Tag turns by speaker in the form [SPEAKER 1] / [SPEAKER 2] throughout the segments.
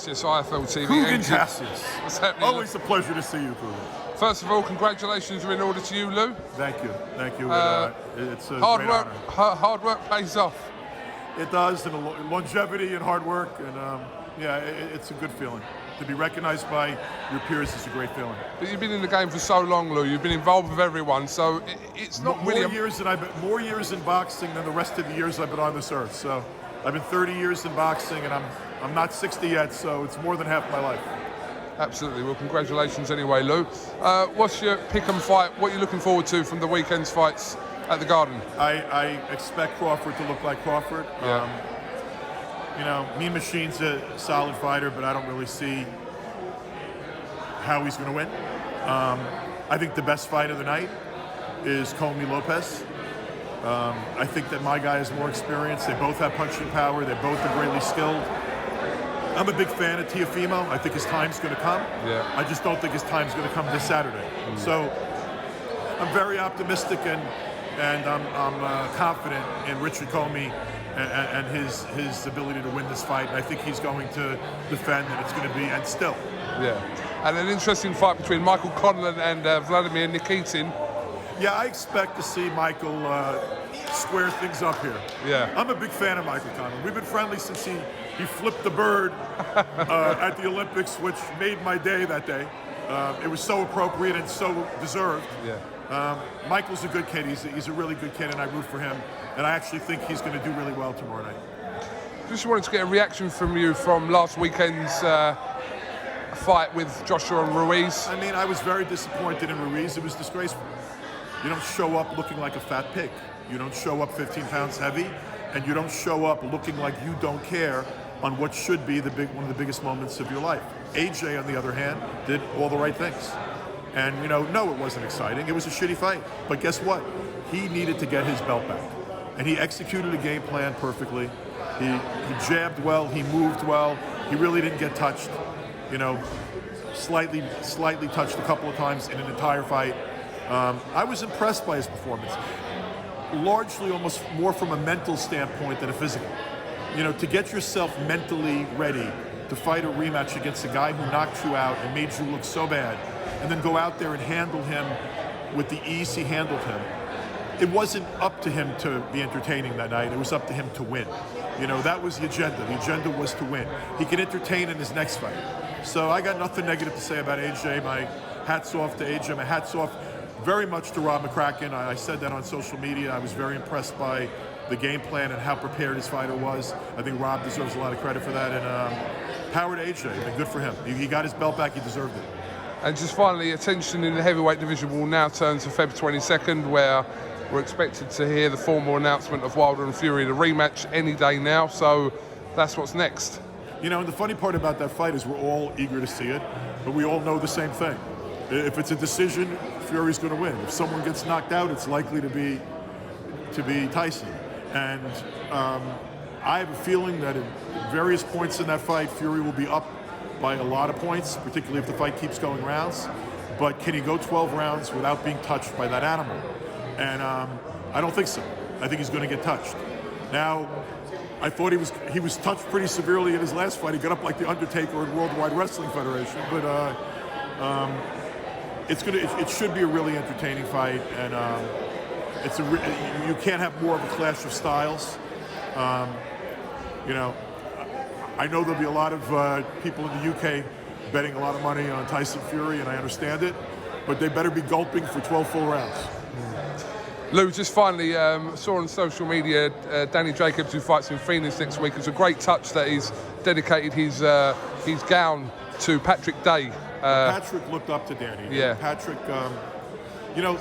[SPEAKER 1] CASSIUS, IFL TV.
[SPEAKER 2] KUGAN Cassius.
[SPEAKER 1] What's happening?
[SPEAKER 2] Always a pleasure to see you, KUGAN.
[SPEAKER 1] First of all, congratulations are in order to you, Lou.
[SPEAKER 2] Thank you. Thank you. It's a
[SPEAKER 1] Hard
[SPEAKER 2] great
[SPEAKER 1] work,
[SPEAKER 2] honor.
[SPEAKER 1] hard work pays off.
[SPEAKER 2] It does, and longevity and hard work, and yeah, it's a good feeling. To be recognized by your peers is a great feeling.
[SPEAKER 1] But you've been in the game for so long, Lou. You've been involved with everyone, so it's not
[SPEAKER 2] more
[SPEAKER 1] really
[SPEAKER 2] more years in boxing than the rest of the years I've been on this earth. So I've been 30 years in boxing, and I'm not 60 yet, so it's more than half my life.
[SPEAKER 1] Absolutely. Well, congratulations anyway, Lou. What's your pick and fight? What are you looking forward to from the weekend's fights at the Garden?
[SPEAKER 2] I expect Crawford to look like Crawford.
[SPEAKER 1] Yeah.
[SPEAKER 2] You know, Mean Machine's a solid fighter, but I don't really see how he's going to win. I think the best fight of the night is Comey Lopez. I think that my guy is more experienced. They both have punching power. They both are greatly skilled. I'm a big fan of Teofimo. I think his time's going to come.
[SPEAKER 1] Yeah.
[SPEAKER 2] I just don't think his time's going to come this Saturday. So I'm very optimistic and I'm confident in Richard Comey and his ability to win this fight. And I think he's going to defend, and it's going to be, and still.
[SPEAKER 1] Yeah. And an interesting fight between Michael Conlan and Vladimir Nikitin.
[SPEAKER 2] Yeah, I expect to see Michael square things up here.
[SPEAKER 1] Yeah.
[SPEAKER 2] I'm a big fan of Michael Conlan. We've been friendly since he flipped the bird at the Olympics, which made my day that day. It was so appropriate and so deserved.
[SPEAKER 1] Yeah.
[SPEAKER 2] Michael's a good kid. He's a really good kid, and I root for him. And I actually think he's going to do really well tomorrow night.
[SPEAKER 1] Just wanted to get a reaction from you from last weekend's fight with Joshua and Ruiz.
[SPEAKER 2] I mean, I was very disappointed in Ruiz. It was disgraceful. You don't show up looking like a fat pig. You don't show up 15 pounds heavy, and you don't show up looking like you don't care on what should be one of the biggest moments of your life. AJ, on the other hand, did all the right things. And, you know, no, it wasn't exciting. It was a shitty fight. But guess what? He needed to get his belt back. And he executed a game plan perfectly. He jabbed well. He moved well. He really didn't get touched. You know, slightly touched a couple of times in an entire fight. I was impressed by his performance. Largely almost more from a mental standpoint than a physical. You know, to get yourself mentally ready to fight a rematch against a guy who knocked you out and made you look so bad, and then go out there and handle him with the ease he handled him. It wasn't up to him to be entertaining that night. It was up to him to win. You know, that was the agenda. The agenda was to win. He can entertain in his next fight. So I got nothing negative to say about AJ. My hat's off to AJ. My hat's off very much to Rob McCracken. I said that on social media. I was very impressed by the game plan and how prepared his fighter was. I think Rob deserves a lot of credit for that. And power to AJ. I mean, good for him. He got his belt back. He deserved it. And
[SPEAKER 1] just finally, attention in the heavyweight division will now turn to Feb 22nd, where we're expected to hear the formal announcement of Wilder and Fury, the rematch, any day now. So that's what's next.
[SPEAKER 2] You know, and the funny part about that fight is we're all eager to see it, but we all know the same thing. If it's a decision, Fury's going to win. If someone gets knocked out, it's likely to be Tyson. And I have a feeling that at various points in that fight, Fury will be up by a lot of points, particularly if the fight keeps going rounds. But can he go 12 rounds without being touched by that animal? And I don't think so. I think he's going to get touched. Now, I thought he was touched pretty severely in his last fight. He got up like the Undertaker in Worldwide Wrestling Federation. But it should be a really entertaining fight, and you can't have more of a clash of styles. You know, I know there'll be a lot of people in the UK betting a lot of money on Tyson Fury, and I understand it, but they better be gulping for 12 full rounds.
[SPEAKER 1] Lou, just finally, saw on social media Danny Jacobs, who fights in Phoenix next week. It's a great touch that he's dedicated his gown to Patrick Day.
[SPEAKER 2] Patrick looked up to Danny.
[SPEAKER 1] Yeah.
[SPEAKER 2] Patrick, you know,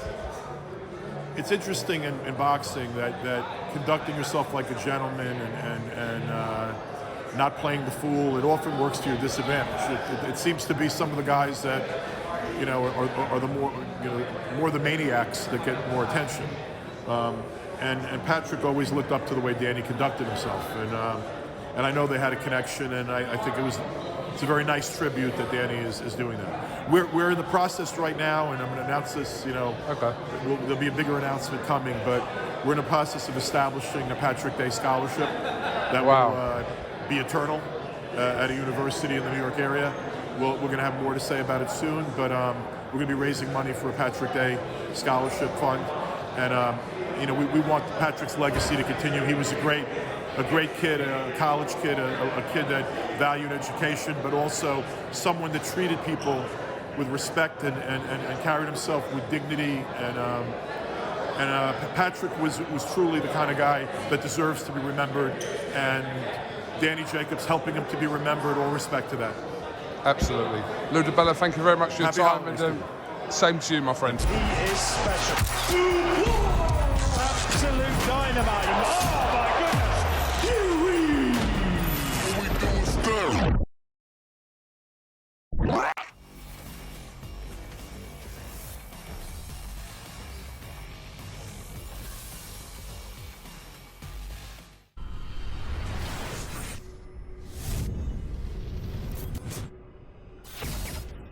[SPEAKER 2] it's interesting in boxing that conducting yourself like a gentleman and not playing the fool, it often works to your disadvantage. It seems to be some of the guys that, you know, are the more the maniacs that get more attention. And Patrick always looked up to the way Danny conducted himself, and I know they had a connection, and I think it's a very nice tribute that Danny is doing that. We're in the process right now, and I'm going to announce this. You know,
[SPEAKER 1] okay.
[SPEAKER 2] There'll be a bigger announcement coming, but we're in the process of establishing a Patrick Day scholarship that will be eternal. at a university in the New York area. We're going to have more to say about it soon, but we're going to be raising money for a Patrick Day scholarship fund, and you know, we want Patrick's legacy to continue. He was a great kid, a college kid, a kid that valued education, but also someone that treated people with respect and carried himself with dignity. And Patrick was truly the kind of guy that deserves to be remembered, and Danny Jacobs helping him to be remembered. All respect to that.
[SPEAKER 1] Absolutely. Lou DiBELLA, thank you very much for your time, and same to you, my friend.
[SPEAKER 3] He is special. Absolute dynamite.